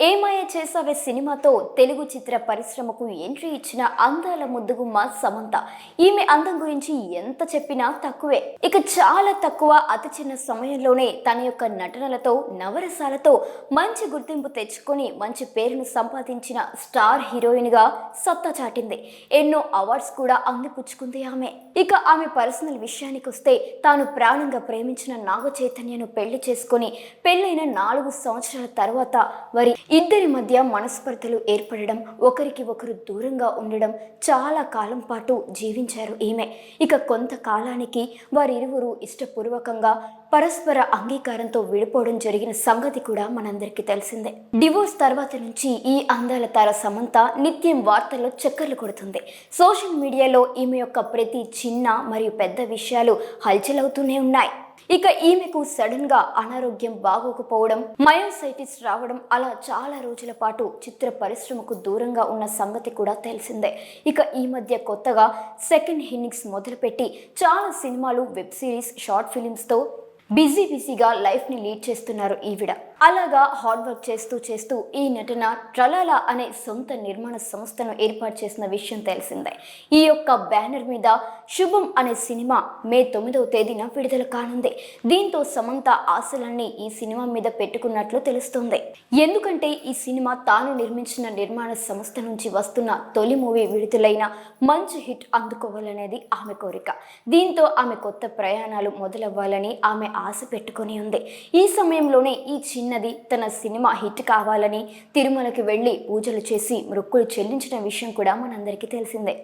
ఏమాయ చేసావే సినిమాతో తెలుగు చిత్ర పరిశ్రమకు ఎంట్రీ ఇచ్చిన అందాల ముద్దుగుమ్మ సమంత. ఈమె అందం గురించి ఎంత చెప్పినా తక్కువే. ఇక చాలా తక్కువ అతి చిన్న సమయంలోనే తన యొక్క నటనలతో నవరసాలతో మంచి గుర్తింపు తెచ్చుకొని మంచి పేరును సంపాదించిన స్టార్ హీరోయిన్ గా సత్తా చాటింది. ఎన్నో అవార్డ్స్ కూడా అందిపుచ్చుకుంది ఆమె. ఇక ఆమె పర్సనల్ విషయానికి వస్తే తాను ప్రాణంగా ప్రేమించిన నాగ చైతన్యను పెళ్లి చేసుకొని పెళ్లైన 4 సంవత్సరాల తర్వాత వారి ఇద్దరి మధ్య మనస్పర్ధలు ఏర్పడడం, ఒకరికి ఒకరు దూరంగా ఉండడం, చాలా కాలం పాటు జీవించారు ఈమె. ఇక కొంతకాలానికి వారిరువురు ఇష్టపూర్వకంగా పరస్పర అంగీకారంతో విడిపోవడం జరిగిన సంగతి కూడా మనందరికీ తెలిసిందే. డివోర్స్ తర్వాత నుంచి ఈ అందాల తార సమంత నిత్యం వార్తల్లో చక్కర్లు కొడుతుంది. సోషల్ మీడియాలో ఈమె యొక్క ప్రతి చిన్న మరియు పెద్ద విషయాలు హల్చల్ అవుతూనే ఉన్నాయి. ఇక ఈమెకు సడన్ గా అనారోగ్యం బాగోకపోవడం, మయోసైటిస్ రావడం, అలా చాలా రోజుల పాటు చిత్ర పరిశ్రమకు దూరంగా ఉన్న సంగతి కూడా తెలిసిందే. ఇక ఈ మధ్య కొత్తగా సెకండ్ ఇన్నింగ్స్ మొదలుపెట్టి చాలా సినిమాలు, వెబ్ సిరీస్, షార్ట్ ఫిలిమ్స్తో బిజీగా లైఫ్ని లీడ్ చేస్తున్నారు ఈవిడ. అలాగా హార్డ్ వర్క్ చేస్తూ ఈ నటన ట్రలాలా అనే సొంత నిర్మాణ సంస్థను ఏర్పాటు చేసిన విషయం తెలిసిందే. ఈ యొక్క బ్యానర్ మీద శుభం అనే సినిమా మే 9వ తేదీన విడుదల కానుంది. దీంతో సమంత ఆశలన్నీ ఈ సినిమా మీద పెట్టుకున్నట్లు తెలుస్తోంది. ఎందుకంటే ఈ సినిమా తాను నిర్మించిన నిర్మాణ సంస్థ నుంచి వస్తున్న తొలి మూవీ విడుదలైన మంచి హిట్ అందుకోవాలనేది ఆమె కోరిక. దీంతో ఆమె కొత్త ప్రయాణాలు మొదలవ్వాలని ఆమె ఆశ పెట్టుకొని ఉంది. ఈ సమయంలోనే ఈ చిన్నది తన సినిమా హిట్ కావాలని తిరుమలకి వెళ్ళి పూజలు చేసి మొక్కులు చెల్లించిన విషయం కూడా మనందరికీ తెలిసిందే.